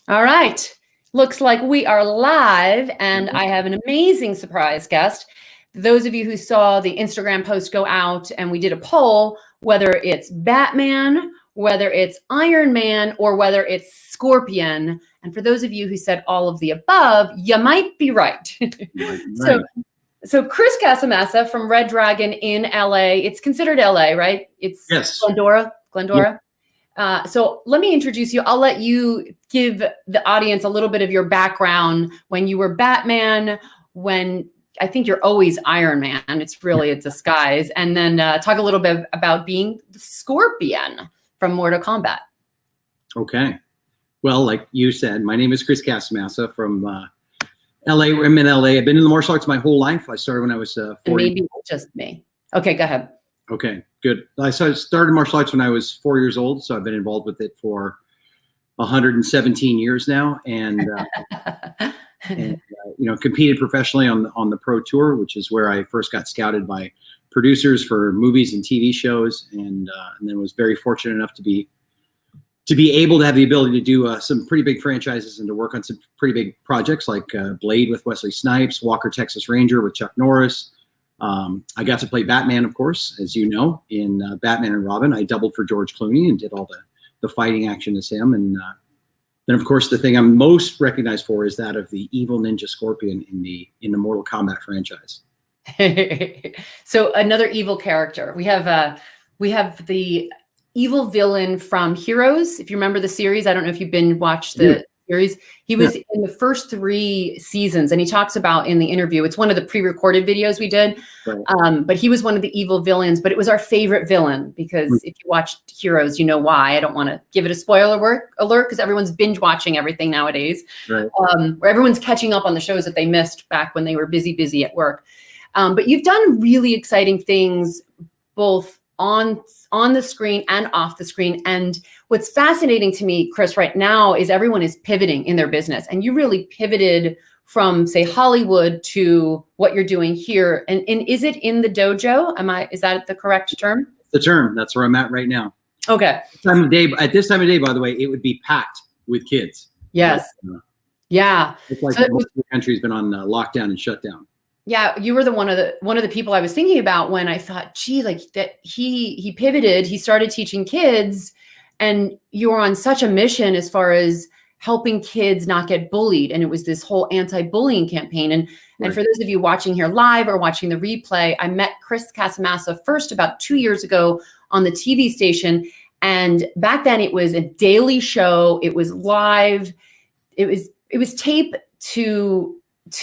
All right. Looks like we are live, and I have an amazing surprise guest. Those of you who saw the Instagram post go out and we did a poll, whether it's Batman, whether it's Ironman, or whether it's Scorpion. And for those of you who said all of the above, you might be right. So Chris Casamassa from Red Dragon in LA. It's considered LA, right? It's yes. Glendora. Yeah. So let me introduce you. I'll let you give the audience a little bit of your background when you were Batman, when I think you're always Iron Man. It's really a disguise. And then talk a little bit about being the Scorpion from Mortal Kombat. Okay. Well, like you said, my name is Chris Casamassa from LA. I'm in LA. I've been in the martial arts my whole life. I started when I was 40. Maybe just me. Okay, go ahead. Okay, good. I started martial arts when I was 4 years old, so I've been involved with it for 117 years now, and competed professionally on the pro tour, which is where I first got scouted by producers for movies and TV shows, and then was very fortunate enough to be able to have the ability to do some pretty big franchises and to work on some pretty big projects like Blade with Wesley Snipes, Walker Texas Ranger with Chuck Norris. I got to play Batman, of course, as you know, in Batman and Robin. I doubled for George Clooney and did all the fighting action as him. And then, of course, the thing I'm most recognized for is that of the evil Ninja Scorpion in the Mortal Kombat franchise. So another evil character. We have the evil villain from Heroes. If you remember the series, I don't know if you've been watched the series. He was in the first 3 seasons, and he talks about in the interview, it's one of the pre-recorded videos we did, right. But he was one of the evil villains, but it was our favorite villain because if you watched Heroes, you know why. I don't want to give it a spoiler alert because everyone's binge watching everything nowadays, right. Where everyone's catching up on the shows that they missed back when they were busy at work. But you've done really exciting things both on the screen and off the screen. And what's fascinating to me, Chris, right now is everyone is pivoting in their business. And you really pivoted from, say, Hollywood to what you're doing here. And is it in the dojo? Is that the correct term? The term. That's where I'm at right now. Okay. At this time of day, by the way, it would be packed with kids. Yes. Yeah. It's like most of the country's been on lockdown and shutdown. Yeah, you were one of the people I was thinking about when I thought, gee, like that he pivoted, he started teaching kids, and you were on such a mission as far as helping kids not get bullied. And it was this whole anti-bullying campaign. And for those of you watching here live or watching the replay, I met Chris Casamassa first about 2 years ago on the TV station. And back then it was a daily show. It was live. It was tape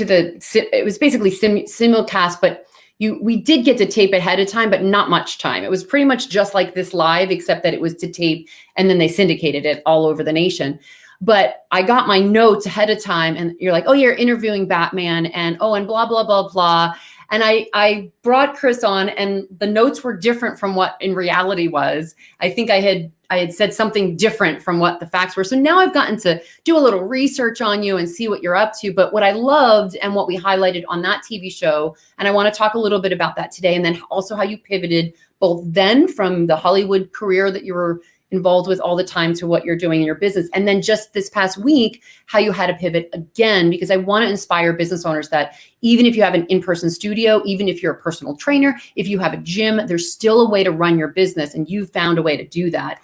it was basically simulcast, but we did get to tape ahead of time, but not much time. It was pretty much just like this live, except that it was to tape and then they syndicated it all over the nation. But I got my notes ahead of time, and you're like, oh, you're interviewing Batman, and blah, blah, blah, blah. And I brought Chris on, and the notes were different from what in reality was. I think I had said something different from what the facts were. So now I've gotten to do a little research on you and see what you're up to. But what I loved and what we highlighted on that TV show, and I want to talk a little bit about that today, and then also how you pivoted both then from the Hollywood career that you were involved with all the time to what you're doing in your business. And then just this past week, how you had to pivot again, because I want to inspire business owners that even if you have an in-person studio, even if you're a personal trainer, if you have a gym, there's still a way to run your business, and you found a way to do that.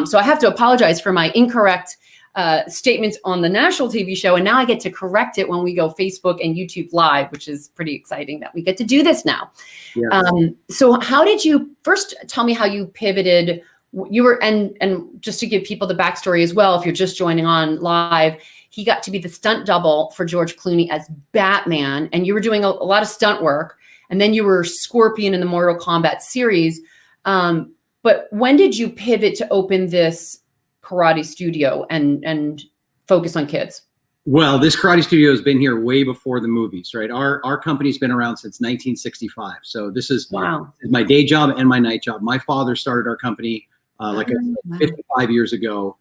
So I have to apologize for my incorrect statements on the national TV show. And now I get to correct it when we go Facebook and YouTube live, which is pretty exciting that we get to do this now. Yeah. So how did you first tell me how you pivoted? You were, and just to give people the backstory as well, if you're just joining on live, he got to be the stunt double for George Clooney as Batman, and you were doing a lot of stunt work, and then you were Scorpion in the Mortal Kombat series. But when did you pivot to open this karate studio and focus on kids? Well, this karate studio has been here way before the movies, right? Our company's been around since 1965. So this is my day job and my night job. My father started our company I said, 55 years ago,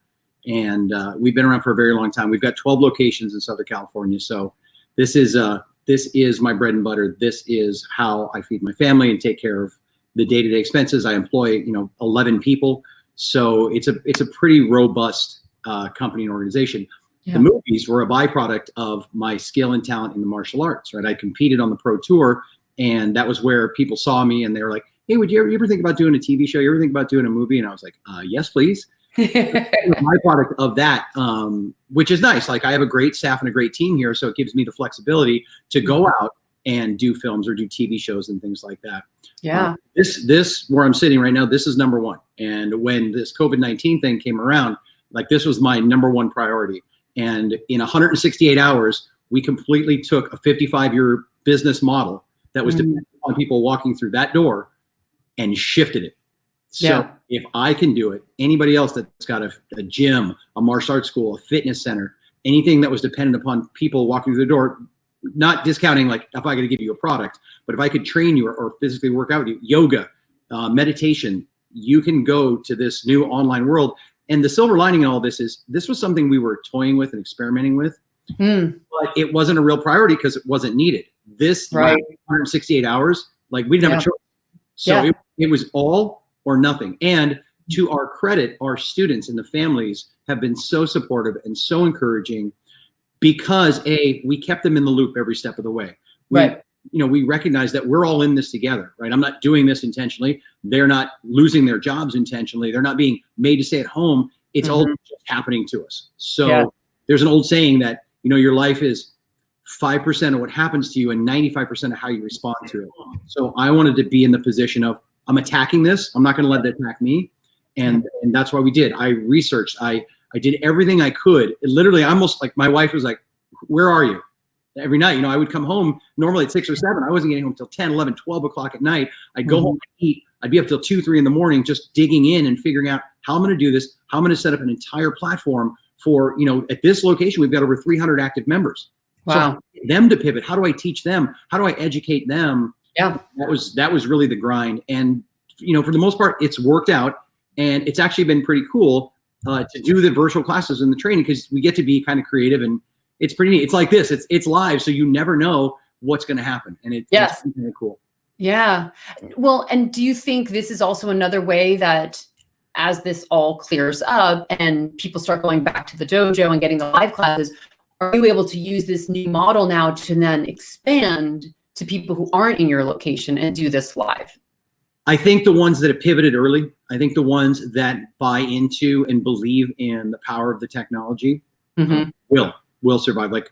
and we've been around for a very long time. We've got 12 locations in Southern California. So this is my bread and butter. This is how I feed my family and take care of the day-to-day expenses. I employ 11 people. So it's a pretty robust company and organization. The movies were a byproduct of my skill and talent in the martial arts, right? I competed on the pro tour, and that was where people saw me and they were like, hey, would you ever think about doing a TV show? You ever think about doing a movie? And I was like, yes, please. A byproduct of that, which is nice. Like, I have a great staff and a great team here, so it gives me the flexibility to go out and do films or do TV shows and things like that. Yeah. This where I'm sitting right now, this is number one. And when this COVID-19 thing came around, like, this was my number one priority. And in 168 hours, we completely took a 55-year business model that was dependent on people walking through that door and shifted it. So if I can do it, anybody else that's got a gym, a martial arts school, a fitness center, anything that was dependent upon people walking through the door, not discounting, like, if I could give you a product, but if I could train you or physically work out with you, yoga, meditation, you can go to this new online world. And the silver lining in all this is this was something we were toying with and experimenting with, but it wasn't a real priority because it wasn't needed. This 168 hours, like, we didn't have a choice. So it was all or nothing. And to our credit, our students and the families have been so supportive and so encouraging because we kept them in the loop every step of the way. We recognize that we're all in this together, right? I'm not doing this intentionally. They're not losing their jobs intentionally. They're not being made to stay at home. It's all just happening to us. So there's an old saying that, your life is 5% of what happens to you and 95% of how you respond to it. So I wanted to be in the position of, I'm attacking this. I'm not going to let it attack me. And that's why we did. I researched. I did everything I could. It literally, almost like, my wife was like, where are you? Every night, I would come home normally at 6 or 7. I wasn't getting home till 10, 11, 12 o'clock at night. I'd go home and eat. I'd be up till 2, 3 in the morning, just digging in and figuring out how I'm going to do this, how I'm going to set up an entire platform for, at this location, we've got over 300 active members. Wow. So them to pivot. How do I teach them? How do I educate them? Yeah. That was really the grind. And, for the most part, it's worked out, and it's actually been pretty cool to do the virtual classes and the training, because we get to be kind of creative, and it's pretty neat. It's like this, it's live. So you never know what's going to happen. And it's really cool. Yeah. Well, and do you think this is also another way that as this all clears up and people start going back to the dojo and getting the live classes, are you able to use this new model now to then expand to people who aren't in your location and do this live? I think the ones that have pivoted early, I think the ones that buy into and believe in the power of the technology will survive. Like,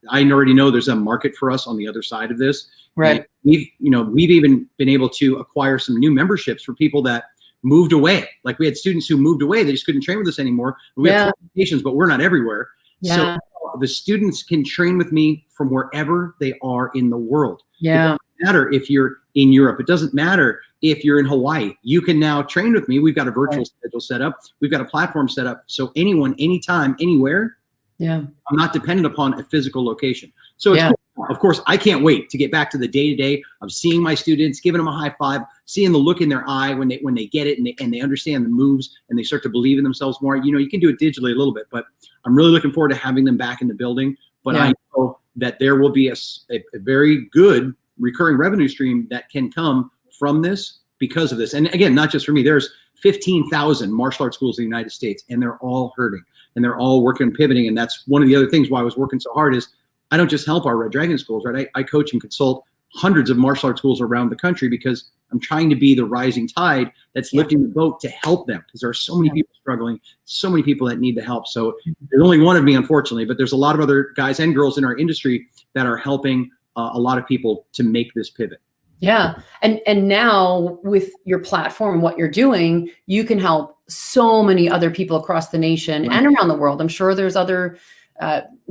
I already know there's a market for us on the other side of this. Right. And we've even been able to acquire some new memberships for people that moved away. Like, we had students who moved away. They just couldn't train with us anymore. We have locations, but we're not everywhere. So the students can train with me from wherever they are in the world. It doesn't matter if you're in Europe. It doesn't matter if you're in Hawaii. You can now train with me. We've got a virtual schedule set up. We've got a platform set up. So anyone, anytime, anywhere, I'm not dependent upon a physical location. So it's cool. Of course, I can't wait to get back to the day-to-day of seeing my students, giving them a high five, seeing the look in their eye when they get it and they understand the moves and they start to believe in themselves more. You can do it digitally a little bit, but I'm really looking forward to having them back in the building. But I know that there will be a very good recurring revenue stream that can come from this because of this. And again, not just for me, there's 15,000 martial arts schools in the United States, and they're all hurting and they're all working and pivoting. And that's one of the other things why I was working so hard is I don't just help our Red Dragon schools, right? I coach and consult hundreds of martial arts schools around the country because I'm trying to be the rising tide that's lifting the boat to help them, because there are so many people struggling, so many people that need the help. So there's only one of me, unfortunately, but there's a lot of other guys and girls in our industry that are helping a lot of people to make this pivot. Yeah. And now with your platform, what you're doing, you can help so many other people across the nation and around the world. I'm sure there's other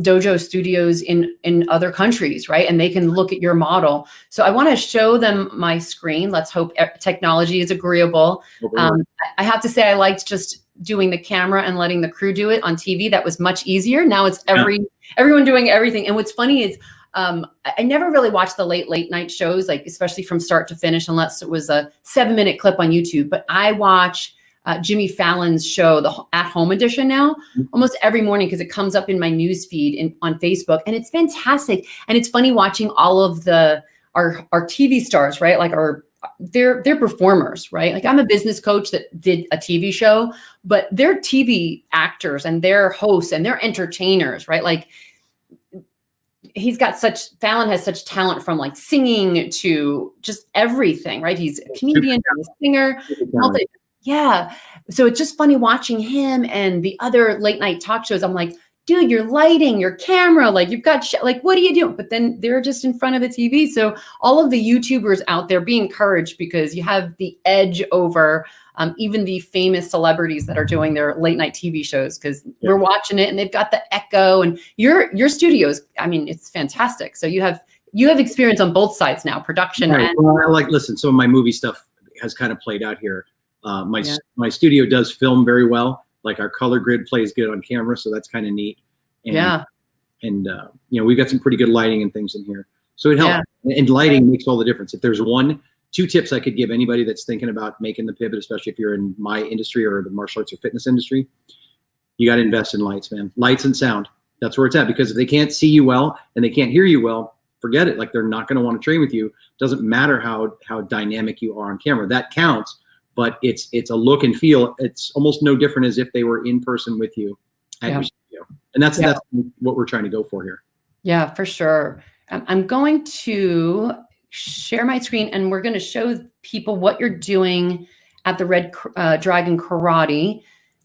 dojo studios in other countries, right? And they can look at your model. So I want to show them my screen. Let's hope technology is agreeable. I have to say, I liked just doing the camera and letting the crew do it on TV. That was much easier. Now it's everyone doing everything. And what's funny is I never really watched the late night shows, like especially from start to finish, unless it was a 7-minute clip on YouTube. But I watch Jimmy Fallon's show, the at-home edition now, almost every morning because it comes up in my news feed on Facebook, and it's fantastic. And it's funny watching all of our TV stars, right? Like our they're performers, right? Like I'm a business coach that did a TV show, but they're TV actors and they're hosts and they're entertainers, right? Like Fallon has such talent from like singing to just everything, right? He's a comedian, he's a singer, yeah. So it's just funny watching him and the other late night talk shows. I'm like, dude, your lighting, your camera, like you've got, like, what are you doing? But then they're just in front of the TV. So all of the YouTubers out there, be encouraged because you have the edge over even the famous celebrities that are doing their late night TV shows, because we're watching it and they've got the echo, and your studios, I mean, it's fantastic. So you have experience on both sides now, production. Right. And well, listen, some of my movie stuff has kind of played out here. My studio does film very well. Like our color grid plays good on camera, so that's kind of neat. And, and you know, we've got some pretty good lighting and things in here, so it helps. And lighting makes all the difference. If there's two tips I could give anybody that's thinking about making the pivot, especially if you're in my industry or the martial arts or fitness industry, you got to invest in lights, man. Lights and sound. That's where it's at. Because if they can't see you well and they can't hear you well, forget it. Like they're not going to want to train with you. Doesn't matter how dynamic you are on camera. That counts. But it's a look and feel. It's almost no different as if they were in person with you at your studio. And that's what we're trying to go for here. Yeah, for sure. I'm going to share my screen and we're going to show people what you're doing at the Red Dragon Karate.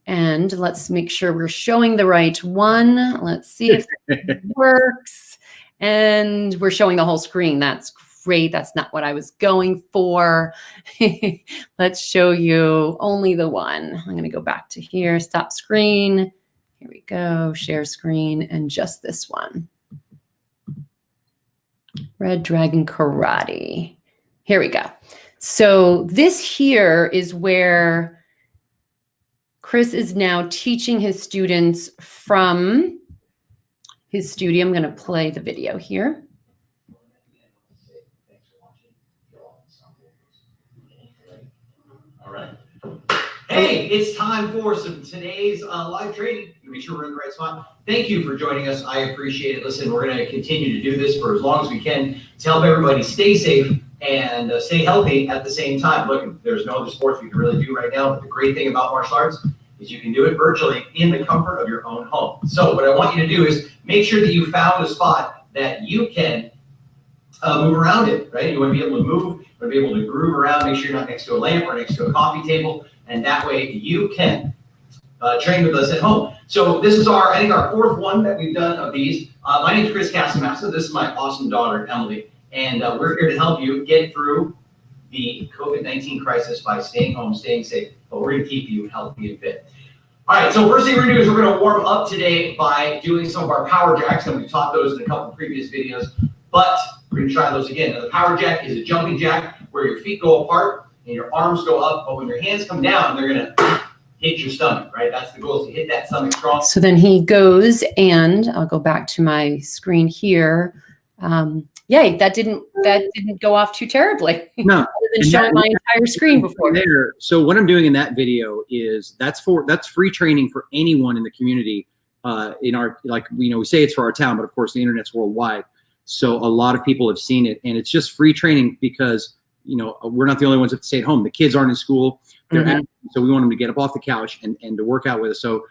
And let's make sure we're showing the right one. Let's see if it works. And we're showing the whole screen. That's great. That's not what I was going for. Let's show you only the one. I'm going to go back to here, stop screen. Here we go, share screen, and just this one. Red Dragon Karate. Here we go. So this here is where Chris is now teaching his students from his studio. I'm going to play the video here. All right. Hey, it's time for today's live training. Make sure we're in the right spot. Thank you for joining us. I appreciate it. Listen, we're going to continue to do this for as long as we can to help everybody stay safe and stay healthy at the same time. Look, there's no other sports we can really do right now, but the great thing about martial arts is you can do it virtually in the comfort of your own home. So what I want you to do is make sure that you found a spot that you can move around in, right? You want to be able to move, you want to be able to groove around, make sure you're not next to a lamp or next to a coffee table, and that way you can train with us at home. So this is I think our fourth one that we've done of these. My name is Chris Casamassa. This is my awesome daughter, Emily, and we're here to help you get through the COVID-19 crisis by staying home, staying safe, but we're going to keep you healthy and fit. All right, so first thing we're going to do is we're going to warm up today by doing some of our power jacks, and we taught those in a couple of previous videos, but we're going to try those again. Now, the power jack is a jumping jack where your feet go apart and your arms go up, but when your hands come down, they're going to hit your stomach, right? That's the goal, is to hit that stomach strong. So then he goes, and I'll go back to my screen here. Yay, that didn't go off too terribly. No, other than showing my entire screen before. There. So what I'm doing in that video is that's free training for anyone in the community. In our, like, we say it's for our town, but of course the internet's worldwide. So a lot of people have seen it, and it's just free training because we're not the only ones that have to stay at home. The kids aren't in school; they're at, so we want them to get up off the couch and to work out with us. So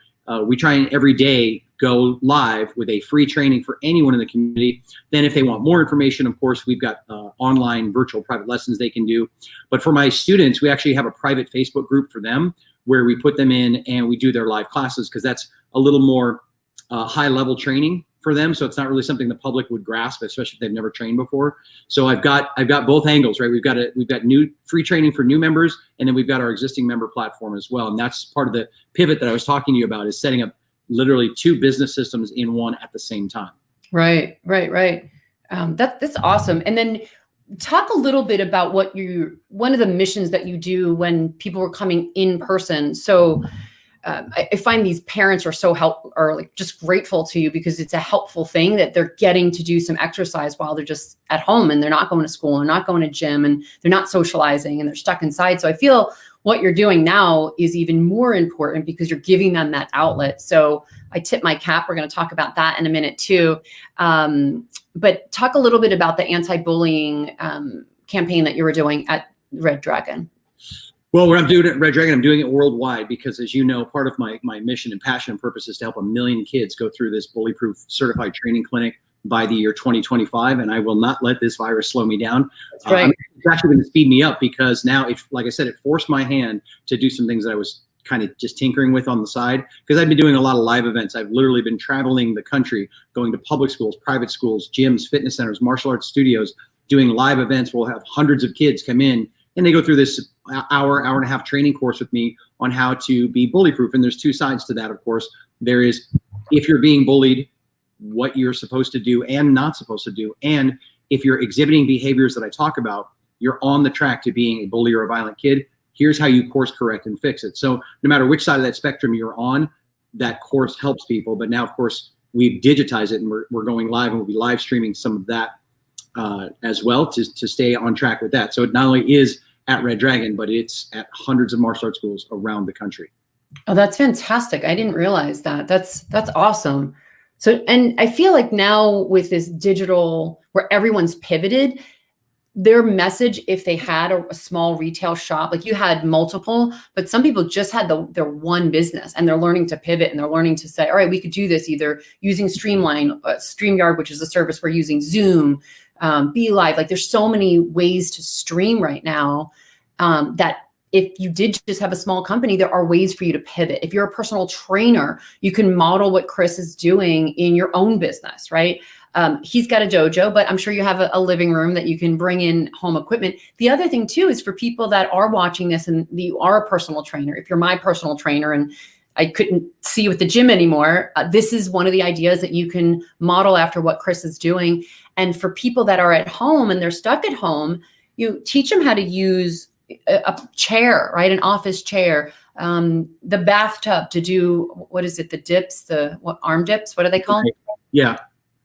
we try and every day go live with a free training for anyone in the community. Then if they want more information, of course, we've got online virtual private lessons they can do. But for my students, we actually have a private Facebook group for them where we put them in and we do their live classes, because that's a little more high level training for them. So it's not really something the public would grasp, especially if they've never trained before. So I've got both angles, right? We've got new free training for new members, and then we've got our existing member platform as well. And that's part of the pivot that I was talking to you about, is setting up literally two business systems in one at the same time. Right. That's awesome. And then talk a little bit about one of the missions that you do when people are coming in person. So I find these parents are like just grateful to you, because it's a helpful thing that they're getting to do some exercise while they're just at home and they're not going to school and not going to gym and they're not socializing and they're stuck inside. So I feel what you're doing now is even more important because you're giving them that outlet. So I tip my cap. We're going to talk about that in a minute too. But talk a little bit about the anti-bullying campaign that you were doing at Red Dragon? Well, when I'm doing it at Red Dragon, I'm doing it worldwide because, as you know, part of my mission and passion and purpose is to help 1 million kids go through this bully-proof certified training clinic by the year 2025, and I will not let this virus slow me down. That's right. It's actually going to speed me up because now, like I said, it forced my hand to do some things that I was kind of just tinkering with on the side, because I've been doing a lot of live events. I've literally been traveling the country, going to public schools, private schools, gyms, fitness centers, martial arts studios, doing live events. We'll have hundreds of kids come in and they go through this hour and a half training course with me on how to be bully proof. And there's two sides to that, of course. There is, if you're being bullied, what you're supposed to do and not supposed to do. And if you're exhibiting behaviors that I talk about, you're on the track to being a bully or a violent kid. Here's how you course correct and fix it. So no matter which side of that spectrum you're on, that course helps people. But now, of course, we've digitized it and we're going live, and we'll be live streaming some of that as well to stay on track with that. So it not only is at Red Dragon, but it's at hundreds of martial arts schools around the country. Oh, that's fantastic. I didn't realize that. That's awesome. So, and I feel like now with this digital, where everyone's pivoted, their message, if they had a small retail shop, like you had multiple, but some people just had their one business, and they're learning to pivot, and they're learning to say, all right, we could do this either using StreamYard, which is a service we're using, Zoom, Be Live. Like there's so many ways to stream right now that if you did just have a small company, there are ways for you to pivot. If you're a personal trainer, you can model what Chris is doing in your own business, right? He's got a dojo, but I'm sure you have a living room that you can bring in home equipment. The other thing too is for people that are watching this and you are a personal trainer. If you're my personal trainer and I couldn't see you at the gym anymore, this is one of the ideas that you can model after what Chris is doing. And for people that are at home and they're stuck at home, you teach them how to use a chair, right? An office chair, the bathtub to do, what is it? The dips, arm dips, what are they called? Yeah.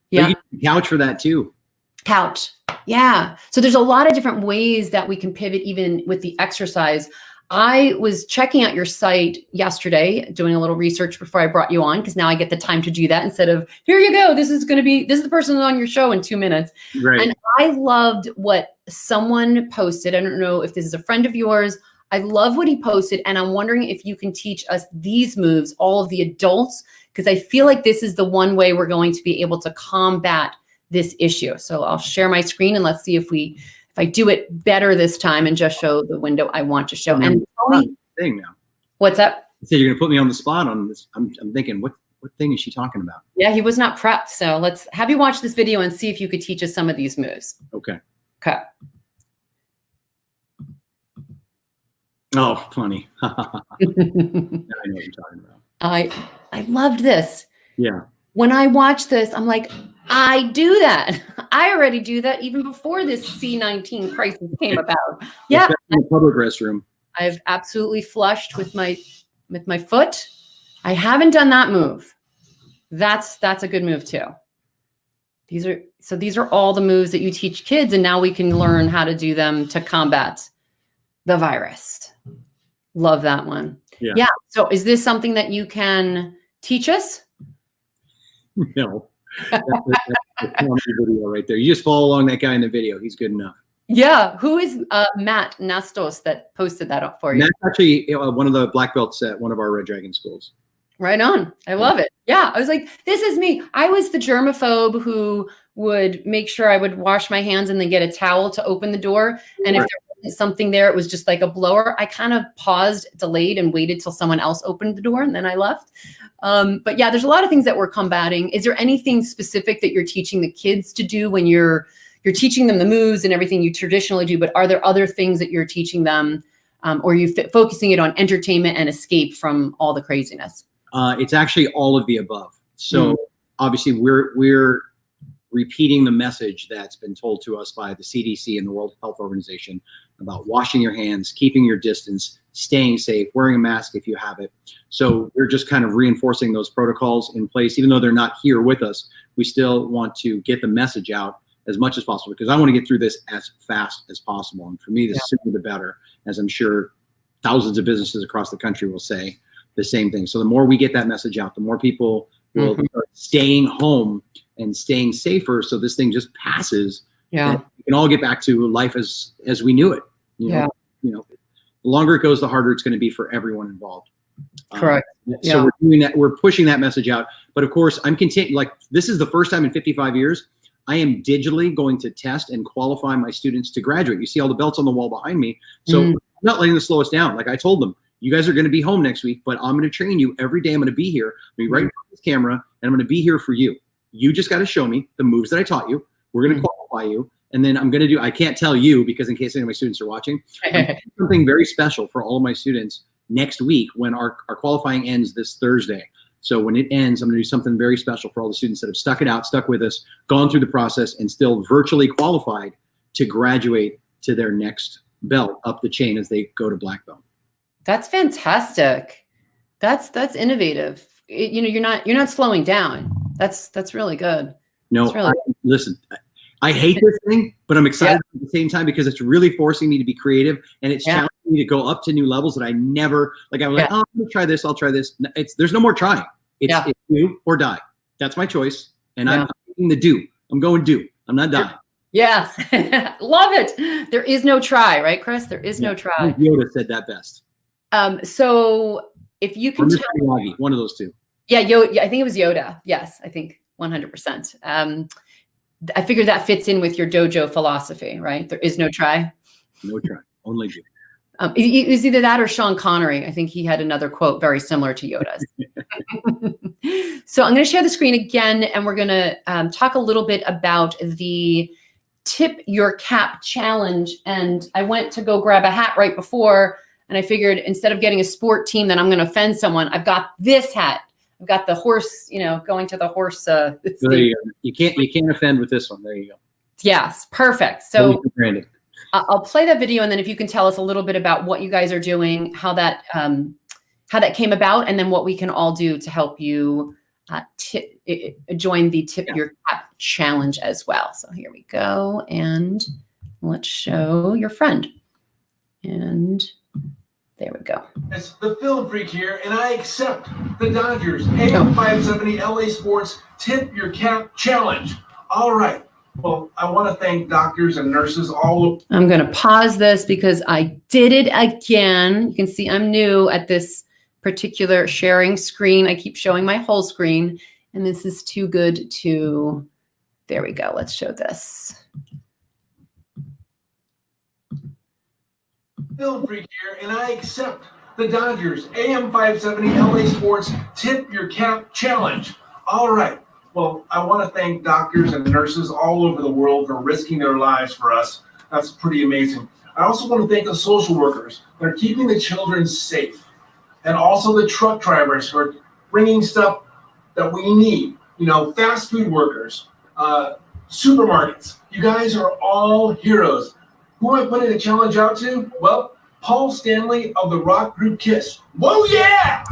Yeah. You can couch for that too. Couch. Yeah. So there's a lot of different ways that we can pivot even with the exercise. I was checking out your site yesterday, doing a little research before I brought you on, because now I get the time to do that instead of, here you go, this is the person on your show in 2 minutes. Right. And I loved what someone posted. I don't know if this is a friend of yours. I love what he posted. And I'm wondering if you can teach us these moves, all of the adults, because I feel like this is the one way we're going to be able to combat this issue. So I'll share my screen and let's see if I do it better this time and just show the window I want to show. And tell me, thing now. What's up? You said you're gonna put me on the spot on this. I'm thinking, what thing is she talking about? Yeah, he was not prepped. So let's have you watch this video and see if you could teach us some of these moves. Okay. Okay. Oh, funny. Now I know what you're talking about. I loved this. Yeah. When I watch this, I'm like, I do that. I already do that even before this C-19 crisis came about. Yeah. In the public restroom. I've absolutely flushed with my foot. I haven't done that move. That's a good move too. These are all the moves that you teach kids, and now we can learn how to do them to combat the virus. Love that one. Yeah. So is this something that you can teach us? No. That's a video right there. You just follow along that guy in the video. He's good enough. Yeah. Who is Matt Nastos that posted that up for you? Matt's actually one of the black belts at one of our Red Dragon schools. Right on. I love it. Yeah. I was like, this is me. I was the germaphobe who would make sure I would wash my hands and then get a towel to open the door. And if there wasn't something there, it was just like a blower. I kind of paused, delayed, and waited till someone else opened the door, and then I left. But yeah, there's a lot of things that we're combating. Is there anything specific that you're teaching the kids to do when you're teaching them the moves and everything you traditionally do, but are there other things that you're teaching them, or are you focusing it on entertainment and escape from all the craziness? It's actually all of the above. So obviously we're repeating the message that's been told to us by the CDC and the World Health Organization about washing your hands, keeping your distance, staying safe, wearing a mask if you have it. So we're just kind of reinforcing those protocols in place. Even though they're not here with us, we still want to get the message out as much as possible, because I want to get through this as fast as possible. And for me, the sooner the better, as I'm sure thousands of businesses across the country will say the same thing. So the more we get that message out, the more people will start staying home and staying safer. So this thing just passes. Yeah. And we can all get back to life as we knew it. You know? the longer it goes, the harder it's going to be for everyone involved. Correct. So we're doing that. We're pushing that message out. But of course, I'm continuing. Like, this is the first time in 55 years I am digitally going to test and qualify my students to graduate. You see all the belts on the wall behind me. So I'm not letting this slow us down. Like I told them, you guys are going to be home next week, but I'm going to train you every day. I'm going to be here. I'm going to be right in front of this camera, and I'm going to be here for you. You just got to show me the moves that I taught you. We're going to qualify you. And then I'm going to do, I can't tell you because in case any of my students are watching, something very special for all of my students next week when our qualifying ends this Thursday. So when it ends, I'm going to do something very special for all the students that have stuck it out, stuck with us, gone through the process, and still virtually qualified to graduate to their next belt up the chain as they go to black belt. That's fantastic. That's innovative. You're not slowing down. That's really good. No, really listen, I hate this thing, but I'm excited at the same time because it's really forcing me to be creative, and it's challenging me to go up to new levels that I never, like I was like, oh, I'm gonna try this, I'll try this. There's no more trying. It's do or die. That's my choice. And I'm taking the do. I'm going do. I'm not dying. Yes. Love it. There is no try, right, Chris? There is no try. Yoda said that best. So if you can tell, one of those two. Yeah, I think it was Yoda. Yes, I think 100%. I figured that fits in with your dojo philosophy, right? There is no try. No try, only do. It was either that or Sean Connery. I think he had another quote very similar to Yoda's. So I'm going to share the screen again, and we're going to talk a little bit about the Tip Your Cap challenge. And I went to go grab a hat right before, and I figured instead of getting a sport team that I'm going to offend someone, I've got this hat. I've got the horse, going to the horse. There you go. You can't offend with this one. There you go. Yes, perfect. So I'll play that video, and then if you can tell us a little bit about what you guys are doing, how that came about, and then what we can all do to help you join the Tip Your Cap challenge as well. So here we go, and let's show your friend. And there we go. It's the Film Freak here, and I accept the Dodgers AM 570 LA Sports Tip Your Cap challenge. All right. Well, I want to thank doctors and nurses all. I'm going to pause this because I did it again. You can see I'm new at this particular sharing screen. I keep showing my whole screen, and this is too good to, there we go. Let's show this. Film Freak here, and I accept the Dodgers AM 570 LA Sports Tip Your Cap challenge. All right. Well, I want to thank doctors and nurses all over the world for risking their lives for us. That's pretty amazing. I also want to thank the social workers that are keeping the children safe, and also the truck drivers who are bringing stuff that we need. Fast food workers, supermarkets. You guys are all heroes. Who am I putting the challenge out to? Well, Paul Stanley of the rock group Kiss. Whoa, yeah!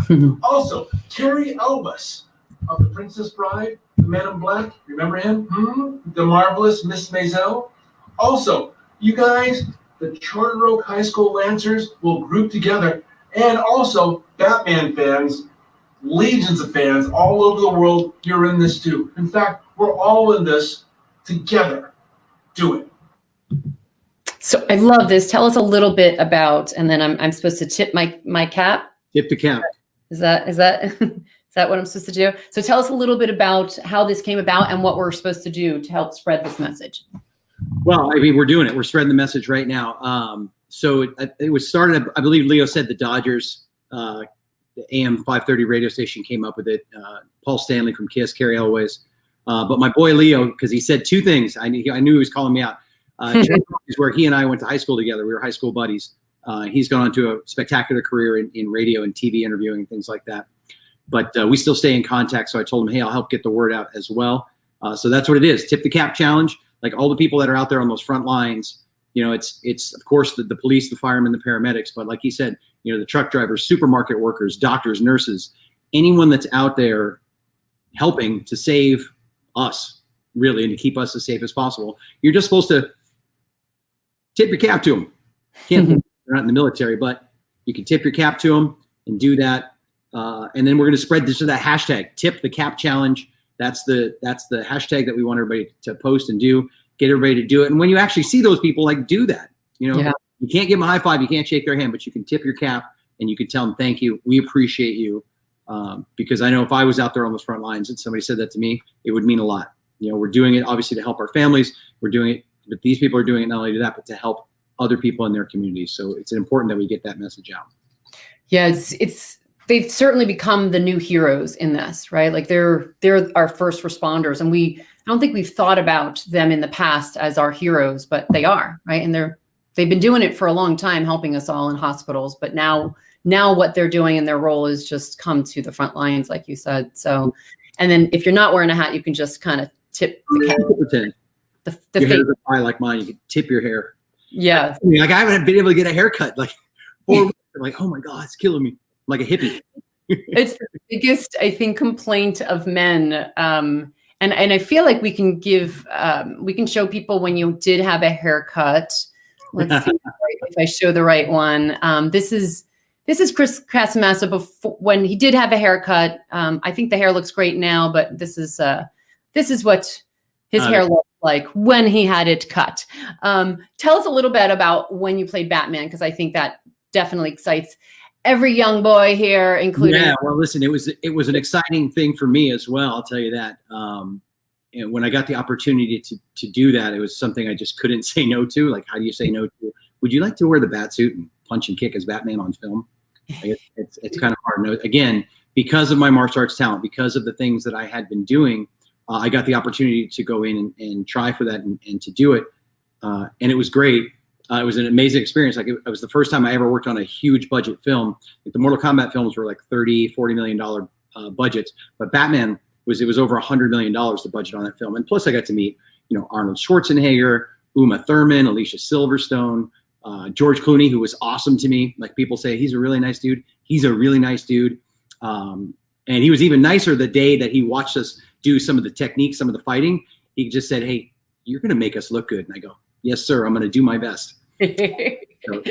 Also, Carrie Elvis of the Princess Bride, the Man in Black. Remember him? The marvelous Miss Maisel. Also, you guys, the Charter Oak High School Lancers will group together, and also Batman fans, legions of fans all over the world. You're in this too. In fact, we're all in this together. Do it. So I love this. Tell us a little bit about, and then I'm supposed to tip my cap. Tip the cap. Is that is that what I'm supposed to do? So tell us a little bit about how this came about and what we're supposed to do to help spread this message. Well, I mean, we're doing it. We're spreading the message right now. So it was started, I believe Leo said the Dodgers, the AM 530 radio station came up with it. Paul Stanley from Kiss, Carrie Elways. But my boy Leo, because he said two things. I knew he was calling me out. Is where he and I went to high school together. We were high school buddies. He's gone on to a spectacular career in radio and TV interviewing and things like that. But we still stay in contact. So I told him, hey, I'll help get the word out as well. So that's what it is. Tip the Cap challenge. Like all the people that are out there on those front lines, it's of course the police, the firemen, the paramedics. But like he said, the truck drivers, supermarket workers, doctors, nurses, anyone that's out there helping to save us, really, and to keep us as safe as possible. You're just supposed to tip your cap to them. Can't they're not in the military, but you can tip your cap to them and do that. And then we're going to spread this to that hashtag, Tip the Cap Challenge. That's the hashtag that we want everybody to post and do. Get everybody to do it. And when you actually see those people, do that. You can't give them a high five. You can't shake their hand, but you can tip your cap and you can tell them, thank you. We appreciate you. Because I know if I was out there on those front lines and somebody said that to me, it would mean a lot. You know, we're doing it obviously to help our families. We're doing it, but these people are doing it not only to that, but to help other people in their communities. So it's important that we get that message out. Yeah, they've certainly become the new heroes in this, right? Like they're our first responders, and I don't think we've thought about them in the past as our heroes, but they are, right? And they've been doing it for a long time, helping us all in hospitals. But now what they're doing in their role is just come to the front lines, like you said. So, and then if you're not wearing a hat, you can just kind of tip the cap. The your face. hair is high like mine. You can tip your hair. Yeah. I mean, like I haven't been able to get a haircut like 4 weeks. I'm like, oh my God, it's killing me. I'm like a hippie. It's the biggest, I think, complaint of men. And I feel like we can show people when you did have a haircut. Let's see if I show the right one. This is Chris Casamassa before, when he did have a haircut. I think the hair looks great now, but this is what his hair looked like when he had it cut. Tell us a little bit about when you played Batman, because I think that definitely excites every young boy here, including. Yeah, well, listen, it was an exciting thing for me as well. I'll tell you that. And when I got the opportunity to do that, it was something I just couldn't say no to. Like, how do you say no to? Would you like to wear the bat suit and punch and kick as Batman on film? It's kind of hard. No, again, because of my martial arts talent, because of the things that I had been doing, I got the opportunity to go in and try for that and to do it. And it was great. It was an amazing experience. Like it was the first time I ever worked on a huge budget film. Like the Mortal Kombat films were like $30-40 million budgets, but Batman was over $100 million the budget on that film. And plus I got to meet, Arnold Schwarzenegger, Uma Thurman, Alicia Silverstone, George Clooney, who was awesome to me. Like people say, he's a really nice dude. He's a really nice dude. And he was even nicer the day that he watched us do some of the techniques, some of the fighting. He just said, hey, you're going to make us look good. And I go, yes, sir. I'm going to do my best. So.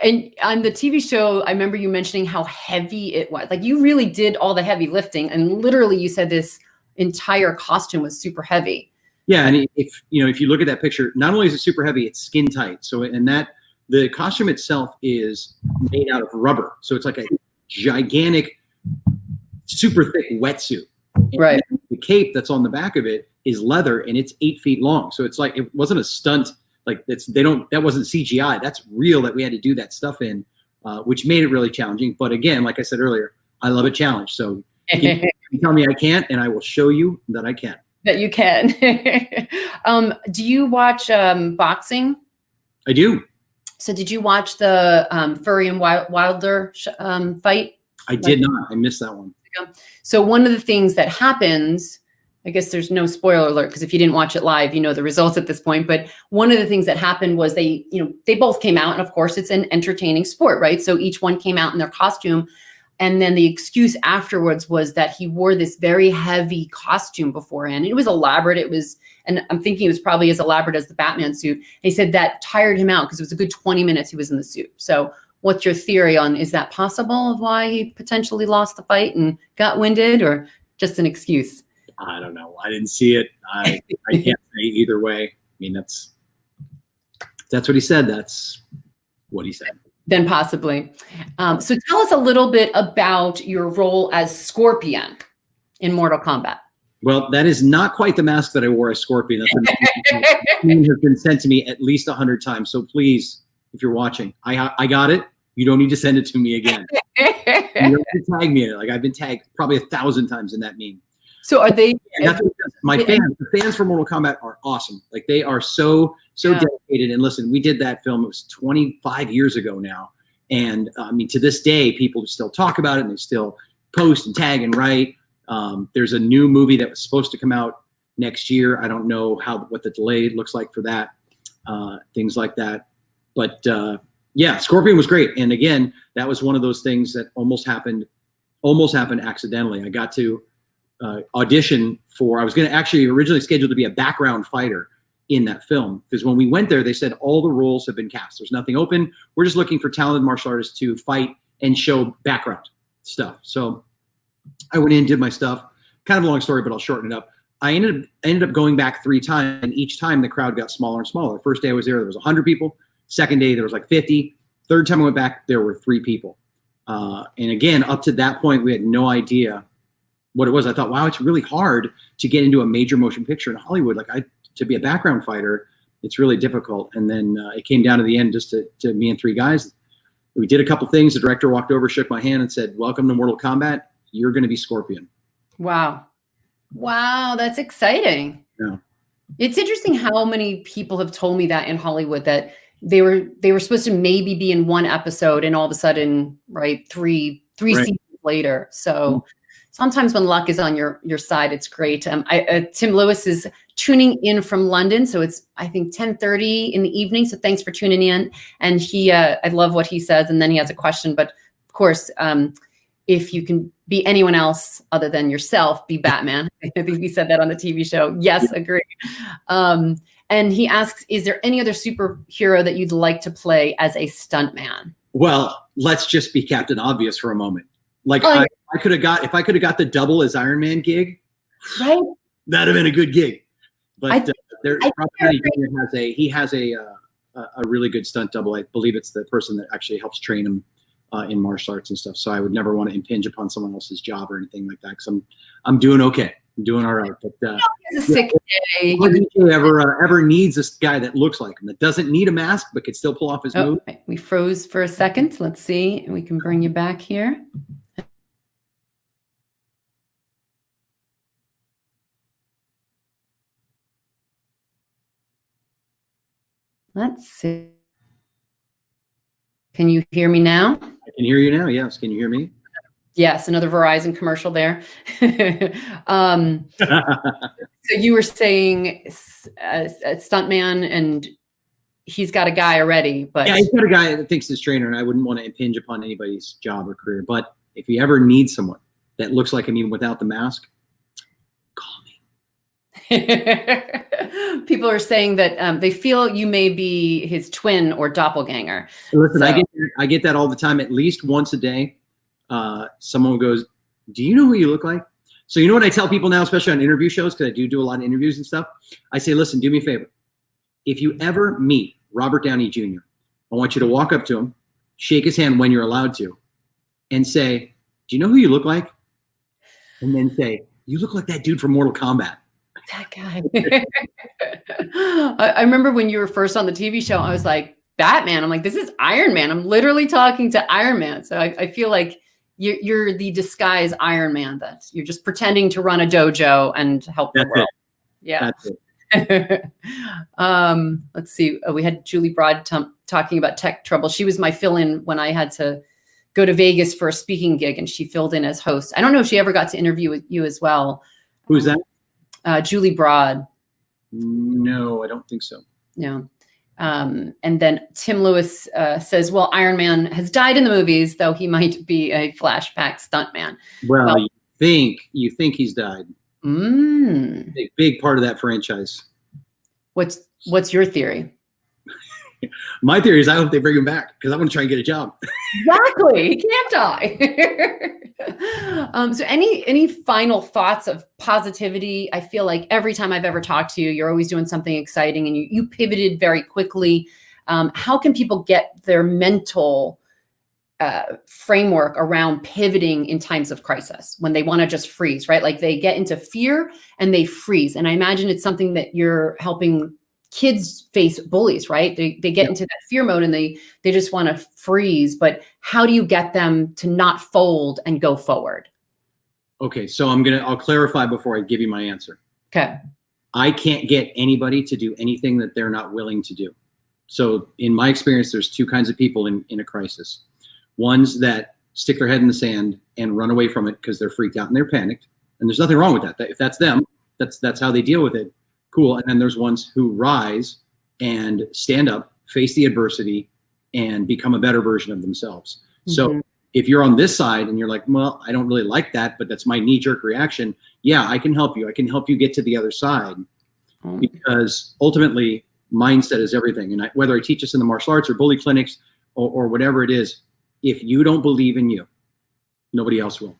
And on the TV show, I remember you mentioning how heavy it was. Like you really did all the heavy lifting, and literally you said this entire costume was super heavy. Yeah, and if you look at that picture, not only is it super heavy, it's skin tight. So the costume itself is made out of rubber. So it's like a gigantic, super thick wetsuit. Right. And the cape that's on the back of it is leather, and it's 8 feet long. So it's like it wasn't a stunt. Like that wasn't CGI. That's real that we had to do that stuff in, which made it really challenging. But again, like I said earlier, I love a challenge. So you tell me I can't, and I will show you that I can. That you can. Do you watch boxing? I do. So did you watch the Fury and Wilder fight? I did not. I missed that one. So one of the things that happens, I guess there's no spoiler alert because if you didn't watch it live, you know the results at this point. But one of the things that happened was they both came out, and of course it's an entertaining sport, right? So each one came out in their costume. And then the excuse afterwards was that he wore this very heavy costume beforehand. It was elaborate. And I'm thinking it was probably as elaborate as the Batman suit. He said that tired him out because it was a good 20 minutes he was in the suit. So what's your theory on, is that possible of why he potentially lost the fight and got winded, or just an excuse? I don't know. I didn't see it. I can't say either way. I mean, that's what he said. That's what he said. Then possibly. So tell us a little bit about your role as Scorpion in Mortal Kombat. Well, that is not quite the mask that I wore as Scorpion. That has been sent to me at least 100 times. So please, if you're watching, I got it. You don't need to send it to me again. You don't need to tag me in it. Like I've been tagged probably 1,000 times in that meme. So are they? Yeah, the fans for Mortal Kombat are awesome. Like they are so dedicated. And listen, we did that film. It was 25 years ago now. And I mean, to this day, people still talk about it and they still post and tag and write. There's a new movie that was supposed to come out next year. I don't know what the delay looks like for that, things like that. But yeah, Scorpion was great. And again, that was one of those things that almost happened accidentally. I got to audition for, I was going to actually originally scheduled to be a background fighter in that film, because when we went there, they said all the roles have been cast. There's nothing open. We're just looking for talented martial artists to fight and show background stuff. So I went in, did my stuff. Kind of a long story, but I'll shorten it up. I ended up going back 3 times, and each time the crowd got smaller and smaller. The first day I was there was 100 people. Second day, there was like 50. Third time I went back, there were 3 people. And again, up to that point, we had no idea what it was. I thought, wow, it's really hard to get into a major motion picture in Hollywood. Like to be a background fighter, it's really difficult. And then it came down to the end, just to me and 3 guys. We did a couple things. The director walked over, shook my hand, and said, "Welcome to Mortal Kombat. You're going to be Scorpion." Wow. Wow, that's exciting. Yeah. It's interesting how many people have told me that in Hollywood, that they were supposed to maybe be in 1 episode, and all of a sudden, right, three Right. seasons later. So sometimes when luck is on your side, it's great. Tim Lewis is tuning in from London, so it's, I think, 10:30 in the evening. So thanks for tuning in. And I love what he says. And then he has a question, but of course, if you can be anyone else other than yourself, be Batman. I think he said that on the TV show. Yes, agree. And he asks, is there any other superhero that you'd like to play as a stuntman? Well, let's just be Captain Obvious for a moment. Like I could have got, if I could have got the double as Iron Man gig, Right. that'd have been a good gig. But he has a really good stunt double. I believe it's the person that actually helps train him in martial arts and stuff. So I would never want to impinge upon someone else's job or anything like that, because I'm doing okay. I'm doing all right. But It's a sick day. nobody ever needs this guy that looks like him, that doesn't need a mask but could still pull off his move. Okay. We froze for a second. Let's see. We can bring you back here. Let's see. Can you hear me now? I can hear you now. Yes. Can you hear me? Yes, another Verizon commercial there. So you were saying a stuntman, and he's got a guy already, but Yeah, he's got a guy that thinks his trainer, and I wouldn't want to impinge upon anybody's job or career. But if you ever need someone that looks like him even without the mask, call me. people are saying that they feel you may be his twin or doppelganger. Listen, So- I get that all the time. At least once a day, someone goes, "Do you know who you look like?" So you know what I tell people now, especially on interview shows, because I do a lot of interviews and stuff. I say, listen, do me a favor. If you ever meet Robert Downey Jr., I want you to walk up to him, shake his hand when you're allowed to, and say, "Do you know who you look like?" And then say, "You look like that dude from Mortal Kombat." That guy. I remember when you were first on the TV show, I was like, Batman. I'm like, this is Iron Man. I'm literally talking to Iron Man. So I feel like you're the disguised Iron Man, that you're just pretending to run a dojo and help the That's world. it. Yeah. That's it. Let's see. We had Julie Broad talking about tech trouble. She was my fill-in when I had to go to Vegas for a speaking gig, and she filled in as host. I don't know if she ever got to interview with you as well. Who's that? Julie Broad. No, I don't think so. No. And then Tim Lewis says, well, Iron Man has died in the movies, though he might be a flashback stuntman. Well, you think he's died. Big part of that franchise. What's your theory? My theory is I hope they bring him back, because I want to try and get a job. Exactly. He can't die. So any final thoughts of positivity? I feel like every time I've ever talked to you, you're always doing something exciting, and you pivoted very quickly. How can people get their mental framework around pivoting in times of crisis, when they want to just freeze, right? Like they get into fear and they freeze. And I imagine it's something that you're helping kids face bullies, right? They get into that fear mode and they just want to freeze. But how do you get them to not fold and go forward? Okay, so I'll clarify before I give you my answer. Okay. I can't get anybody to do anything that they're not willing to do. So in my experience, there's 2 kinds of people in a crisis. Ones that stick their head in the sand and run away from it because they're freaked out and they're panicked. And there's nothing wrong with that. If that's them, that's how they deal with it. Cool. And then there's ones who rise and stand up, face the adversity, and become a better version of themselves. Mm-hmm. So if you're on this side and you're like, well, I don't really like that, but that's my knee-jerk reaction. Yeah, I can help you. I can help you get to the other side, because ultimately mindset is everything. And whether I teach this in the martial arts or bully clinics or whatever it is, if you don't believe in you, nobody else will.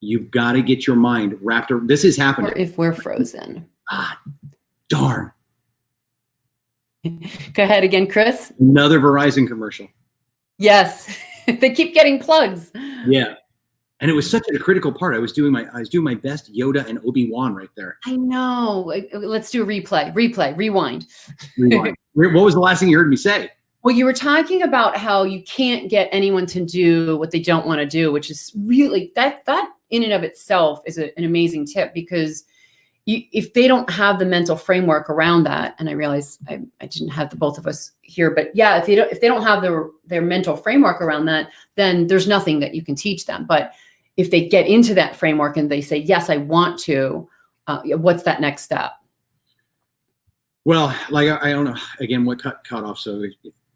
You've got to get your mind wrapped around. This is happening. Or if we're frozen. Darn. Go ahead again, Chris. Another Verizon commercial. Yes. They keep getting plugs. Yeah. And it was such a critical part. I was doing my best Yoda and Obi-Wan right there. I know. Let's do a rewind. Rewind. What was the last thing you heard me say? Well, you were talking about how you can't get anyone to do what they don't want to do, which is really that in and of itself is an amazing tip, because if they don't have the mental framework around that, and I realize I didn't have the both of us here, but yeah, if they don't have their mental framework around that, then there's nothing that you can teach them. But if they get into that framework and they say, yes, I want to, what's that next step? Well, like, I don't know, again, what cut off. So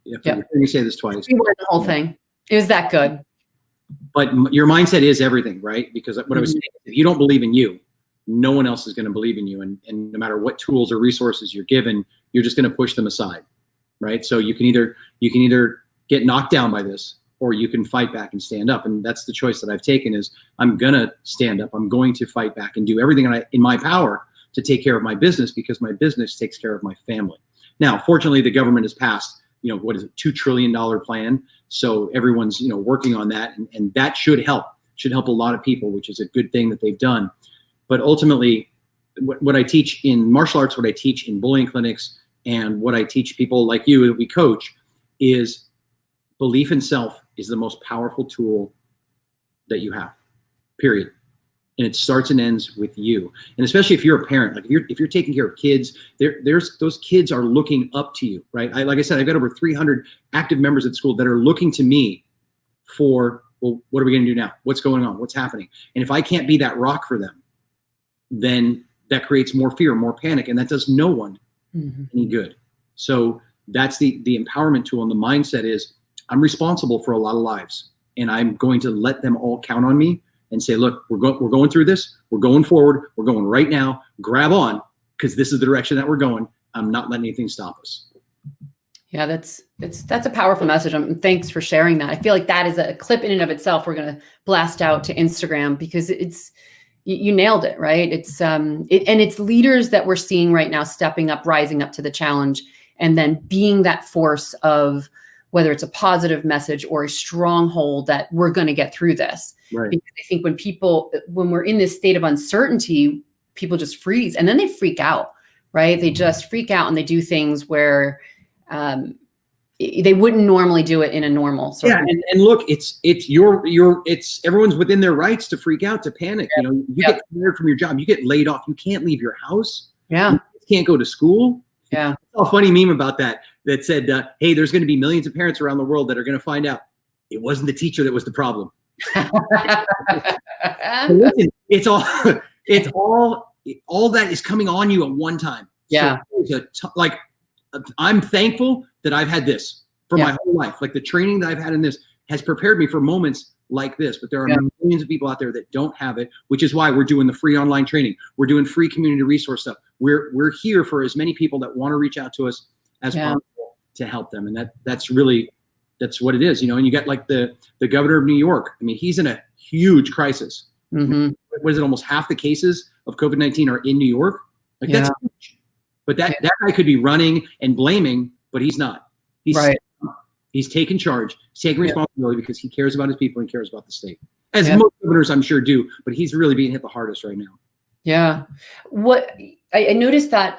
let me say this twice. You were the whole thing. It was that good. But your mindset is everything, right? Because what I was saying, if you don't believe in you, no one else is going to believe in you. And no matter what tools or resources you're given, you're just going to push them aside, right? So you can either get knocked down by this, or you can fight back and stand up. And that's the choice that I've taken, is I'm going to stand up. I'm going to fight back and do everything in my power to take care of my business, because my business takes care of my family. Now, fortunately, the government has passed, what is it, $2 trillion plan. So everyone's, working on that, and that should help a lot of people, which is a good thing that they've done. But ultimately, what I teach in martial arts, what I teach in bullying clinics, and what I teach people like you that we coach is belief in self is the most powerful tool that you have, period. And it starts and ends with you. And especially if you're a parent, like if you're taking care of kids, those kids are looking up to you, right? Like I said, I've got over 300 active members at school that are looking to me for, well, what are we going to do now? What's going on? What's happening? And if I can't be that rock for them, then that creates more fear, more panic, and that does no one any good. So that's the empowerment tool. And the mindset is, I'm responsible for a lot of lives, and I'm going to let them all count on me and say, look, we're going through this. We're going forward. We're going right now. Grab on, because this is the direction that we're going. I'm not letting anything stop us. Yeah, that's a powerful message. Thanks for sharing that. I feel like that is a clip in and of itself we're going to blast out to Instagram, because you nailed it, right? And it's leaders that we're seeing right now stepping up, rising up to the challenge, and then being that force of, whether it's a positive message or a stronghold, that we're going to get through this. Right. Because I think when we're in this state of uncertainty, people just freeze, and then they freak out, right? They just freak out, and they do things where they wouldn't normally do it in a normal sort of. And look, it's everyone's within their rights to freak out, to panic. You get fired from your job, you get laid off, you can't leave your house. Yeah. You can't go to school. Yeah. I saw a funny meme about that said, hey, there's going to be millions of parents around the world that are going to find out it wasn't the teacher that was the problem. Listen, it's all that is coming on you at one time. Yeah. So I'm thankful that I've had this for my whole life. Like, the training that I've had in this has prepared me for moments like this, but there are millions of people out there that don't have it, which is why we're doing the free online training. We're doing free community resource stuff. We're here for as many people that want to reach out to us as possible to help them. And that's what it is, and you got like the governor of New York. I mean, he's in a huge crisis. Mm-hmm. What is it? Almost half the cases of COVID-19 are in New York. Like, that's huge. But that guy could be running and blaming, but he's not. He's taking charge. He's taking responsibility because he cares about his people and cares about the state. As most governors, I'm sure, do. But he's really being hit the hardest right now. Yeah. What I noticed that,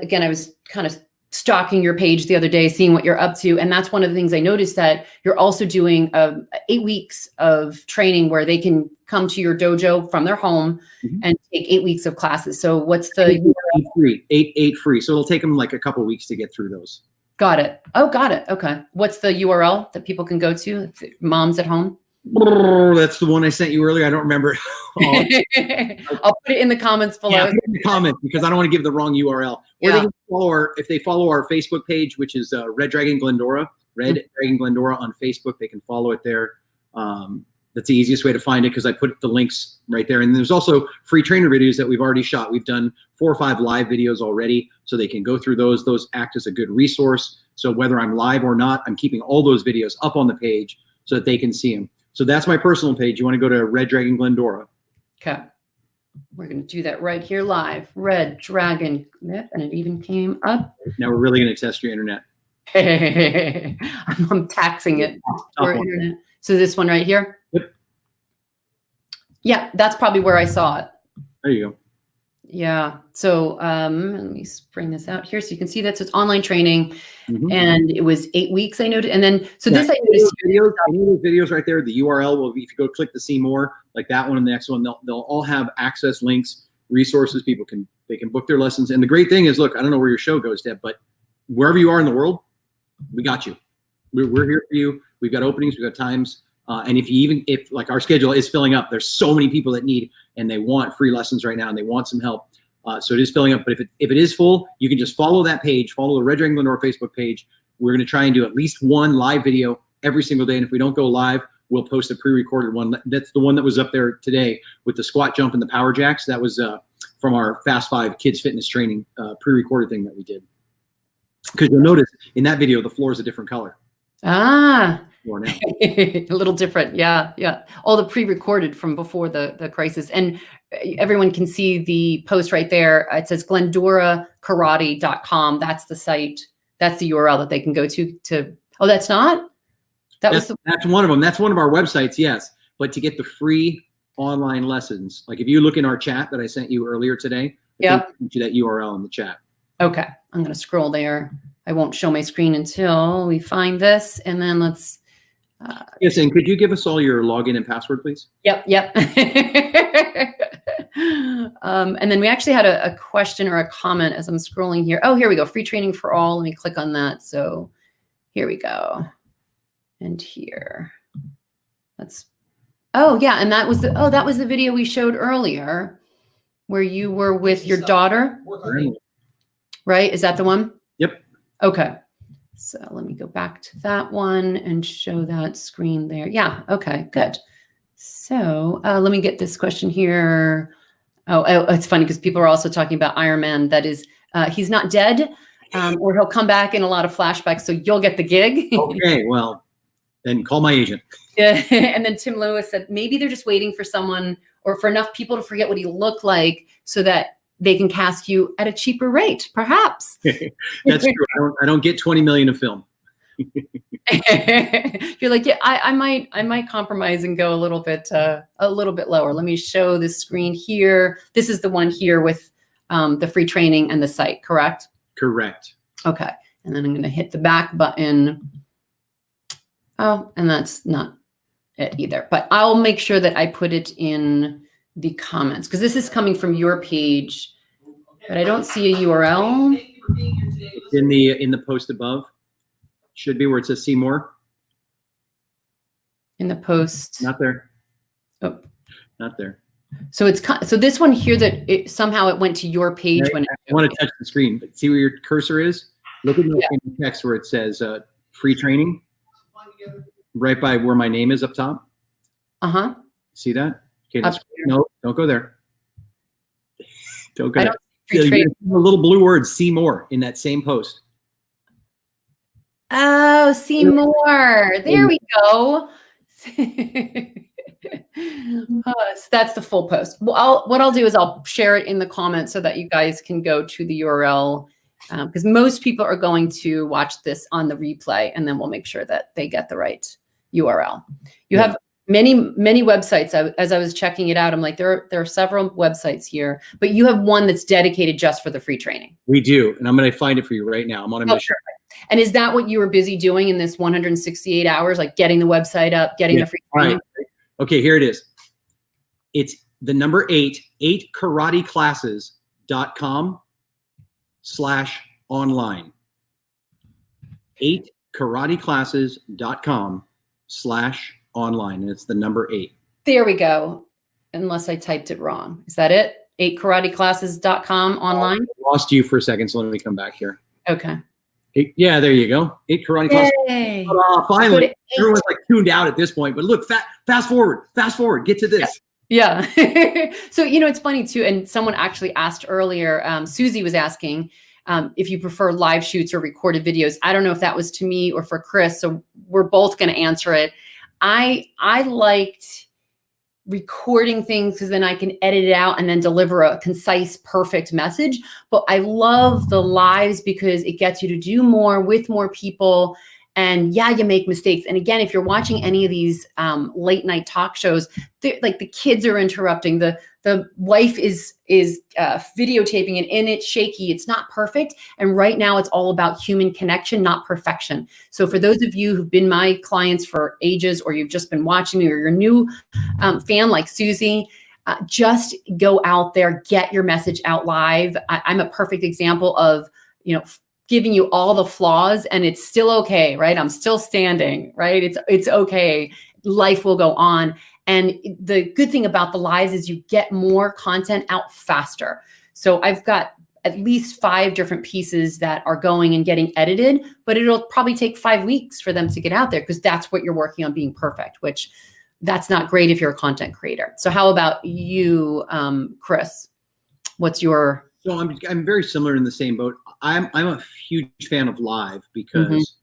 again, I was kind of stalking your page the other day, seeing what you're up to. And that's one of the things I noticed, that you're also doing 8 weeks of training where they can come to your dojo from their home and take 8 weeks of classes. So what's the eight free. So it'll take them like a couple of weeks to get through those. Got it. Oh, got it. Okay. What's the URL that people can go to? Moms at home? That's the one I sent you earlier. I don't remember. I'll put it in the comments below. Yeah, put it in the comments, because I don't want to give the wrong URL. Or they can if they follow our Facebook page, which is Red Dragon Glendora on Facebook, they can follow it there. That's the easiest way to find it, because I put the links right there. And there's also free trainer videos that we've already shot. We've done 4 or 5 live videos already, so they can go through those. Those act as a good resource. So whether I'm live or not, I'm keeping all those videos up on the page so that they can see them. So that's my personal page. You want to go to Red Dragon Glendora. Okay. We're going to do that right here live. Red Dragon. Yep, and it even came up. Now we're really going to test your internet. I'm taxing it for Top one. internet. So this one right here? Yep. Yeah, that's probably where I saw it. There you go. Yeah. So let me bring this out here so you can see that. So it's online training, Mhm. and it was 8 weeks, I noted. And then, so Yeah, this I noticed. any of those videos right there, the URL will be, if you go click the see more, like that one and the next one, they'll all have access links, resources. People can book their lessons. And the great thing is, look, I don't know where your show goes, Deb, but wherever you are in the world, we got you. We're here for you. We've got openings, we've got times. And if like our schedule is filling up, there's so many people that need and they want free lessons right now and they want some help. So it is filling up. But if it is full, you can just follow that page, follow the Red Dragon Glenora Facebook page. We're going to try and do at least one live video every single day. And if we don't go live, we'll post a pre-recorded one. That's the one that was up there today with the squat jump and the power jacks. That was from our Fast 5 kids fitness training pre-recorded thing that we did. Because you'll notice in that video, the floor is a different color. Ah, Now. a little different. Yeah. Yeah. All the pre-recorded from before the crisis. And everyone can see the post right there. It says glendorakarate.com. That's the site. That's the URL that they can go to. Oh, that's not? That's one of them. That's one of our websites, yes. But to get the free online lessons, like if you look in our chat that I sent you earlier today, Yep. that URL in the chat. Okay. I'm going to scroll there. I won't show my screen until we find this. And then let's. Yes, and could you give us all your login and password, please? Yep. And then we actually had a question or a comment as I'm scrolling here. Oh, here we go. Free training for all. Let me click on that. So here we go. And here. Oh yeah. And that was the video we showed earlier where you were with your daughter, right? Is that the one? Yep. Okay. So let me go back to that one and show that screen there. Yeah. Okay, good. So let me get this question here. Oh, it's funny because people are also talking about Ironman. That is, he's not dead, or he'll come back in a lot of flashbacks. So you'll get the gig. Okay, well, then call my agent. Yeah. And then Tim Lewis said, maybe they're just waiting for someone or for enough people to forget what he looked like so that they can cast you at a cheaper rate, perhaps. That's true. I don't get 20 million of film. You're like, yeah, I might compromise and go a little bit lower. Let me show the screen here. This is the one here with the free training and the site, correct? Correct. Okay. And then I'm going to hit the back button. Oh, and that's not it either. But I'll make sure that I put it in the comments because this is coming from your page, but I don't see a URL. It's in the post above. Should be where it says see more. In the post. Not there. Oh. Not there. So so this one here that somehow it went to your page when I want to touch the screen, but see where your cursor is? Look in the text where it says free training. Right by where my name is up top. Uh-huh. See that? Okay, no, don't go there. Don't go there. The little blue word, see more, in that same post. Oh, see more. There we go. So that's the full post. Well, what I'll do is I'll share it in the comments so that you guys can go to the URL because most people are going to watch this on the replay, and then we'll make sure that they get the right URL. You have many websites. As I was checking it out, I'm like, there are several websites here, but you have one that's dedicated just for the free training. We do, and I'm going to find it for you right now. I'm on a mission. And is that what you were busy doing in this 168 hours, like getting the website up, getting the free training? Right. Okay, here it is. It's the number 8karateclasses.com/online. 8karateclasses.com/online, and it's the number 8. There we go. Unless I typed it wrong. Is that it? 8karateclasses.com online? I lost you for a second, so let me come back here. Okay. Yeah, there you go. 8 karate classes. Yay. Finally, everyone's like tuned out at this point. But look, fast forward. Get to this. Yeah. So, it's funny too. And someone actually asked earlier, Susie was asking if you prefer live shoots or recorded videos. I don't know if that was to me or for Chris. So we're both going to answer it. I liked recording things because then I can edit it out and then deliver a concise, perfect message. But I love the lives because it gets you to do more with more people. And yeah, you make mistakes. And again, if you're watching any of these late night talk shows, like the kids are interrupting, the wife is videotaping it, and it's shaky. It's not perfect. And right now it's all about human connection, not perfection. So for those of you who've been my clients for ages, or you've just been watching me, or you're a new fan like Susie, just go out there, get your message out live. I'm a perfect example of, giving you all the flaws, and it's still okay, right? I'm still standing, right? It's okay. Life will go on. And the good thing about the lives is you get more content out faster. So I've got at least 5 different pieces that are going and getting edited, but it'll probably take 5 weeks for them to get out there, because that's what you're working on, being perfect, which that's not great if you're a content creator. So how about you, Chris? What's your... So I'm very similar in the same boat. I'm a huge fan of live because,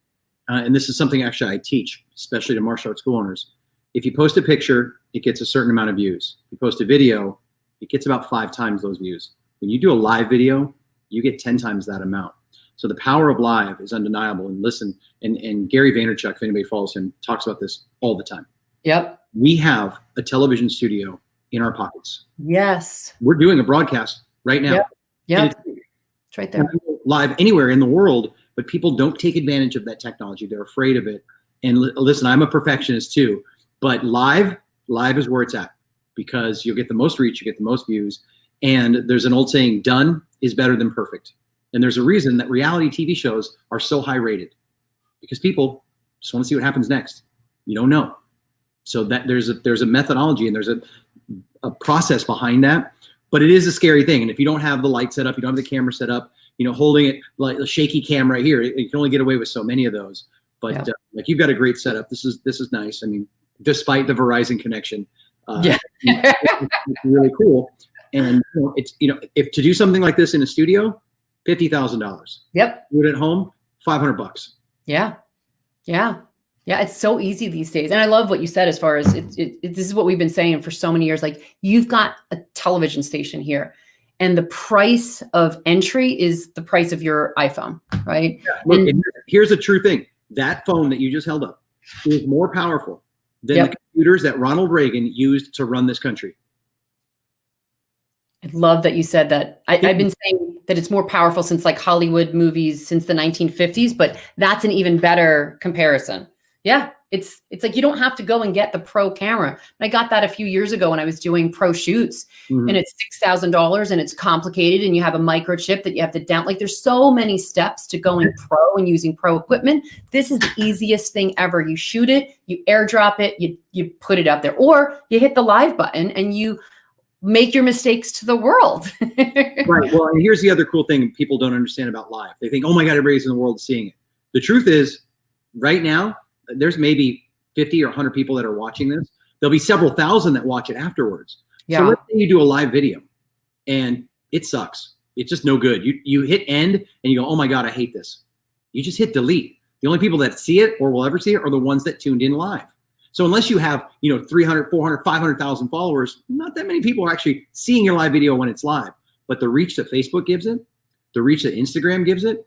and this is something actually I teach, especially to martial arts school owners. If you post a picture, it gets a certain amount of views. If you post a video, it gets about 5 times those views. When you do a live video, you get 10 times that amount. So the power of live is undeniable. And listen, and Gary Vaynerchuk, if anybody follows him, talks about this all the time. Yep. We have a television studio in our pockets. Yes. We're doing a broadcast right now. Yep. It's right there. Live anywhere in the world, but people don't take advantage of that technology. They're afraid of it. And listen, I'm a perfectionist too, but live is where it's at, because you'll get the most reach, you get the most views. And there's an old saying, done is better than perfect. And there's a reason that reality TV shows are so high rated, because people just want to see what happens next. You don't know. So that there's a methodology, and there's a process behind that, but it is a scary thing. And if you don't have the light set up, you don't have the camera set up, holding it like a shaky camera here, you can only get away with so many of those. But like, you've got a great setup. This is nice. I mean, despite the Verizon connection, it's really cool. And it's if to do something like this in a studio, $50,000. Yep. Do it at home, $500. Yeah. It's so easy these days. And I love what you said as far as this is what we've been saying for so many years. Like, you've got a television station here, and the price of entry is the price of your iPhone, right? Yeah. Look, and here's a true thing. That phone that you just held up is more powerful than the computers that Ronald Reagan used to run this country. I love that you said that. I've been saying that it's more powerful since like Hollywood movies since the 1950s, but that's an even better comparison. Yeah, it's like you don't have to go and get the pro camera. I got that a few years ago when I was doing pro shoots, and it's $6,000, and it's complicated, and you have a microchip that you have to down. Like, there's so many steps to going pro and using pro equipment. This is the easiest thing ever. You shoot it, you airdrop it, you put it up there, or you hit the live button and you make your mistakes to the world. Right. Well, and here's the other cool thing people don't understand about live. They think, oh my God, everybody's in the world seeing it. The truth is, right now, there's maybe 50 or 100 people that are watching this. There'll be several thousand that watch it afterwards. Yeah. So let's say you do a live video and it sucks. It's just no good. You hit end and you go, oh my God, I hate this. You just hit delete. The only people that see it or will ever see it are the ones that tuned in live. So unless you have, 300, 400, 500,000 followers, not that many people are actually seeing your live video when it's live. But the reach that Facebook gives it, the reach that Instagram gives it,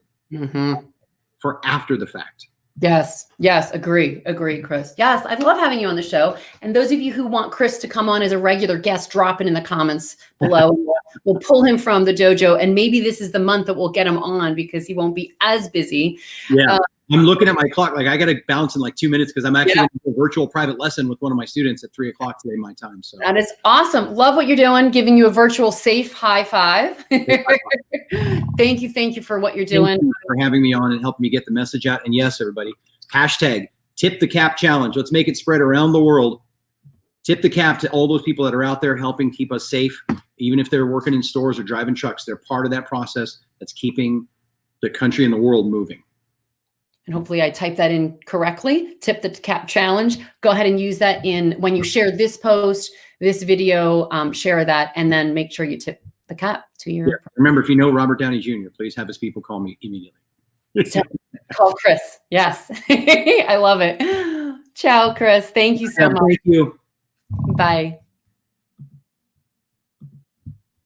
for after the fact. Yes. Agree, Chris. Yes. I love having you on the show. And those of you who want Chris to come on as a regular guest, drop it in the comments below. We'll pull him from the dojo, and maybe this is the month that we'll get him on, because he won't be as busy. Yeah. I'm looking at my clock. Like, I got to bounce in like 2 minutes, because I'm actually going to do a virtual private lesson with one of my students at 3 o'clock today, my time. So that is awesome. Love what you're doing. Giving you a virtual safe high five. Thank you for what you're doing. Thank you for having me on and helping me get the message out. And yes, everybody, hashtag tip the cap challenge. Let's make it spread around the world. Tip the cap to all those people that are out there helping keep us safe. Even if they're working in stores or driving trucks, they're part of that process that's keeping the country and the world moving. And hopefully I typed that in correctly. Tip the cap challenge. Go ahead and use that when you share this post, this video, share that, and then make sure you tip the cap to your. Yeah. Remember, if you know Robert Downey Jr., please have his people call me immediately. Call Chris. Yes. I love it. Ciao, Chris. Thank you so much. Thank you. Bye.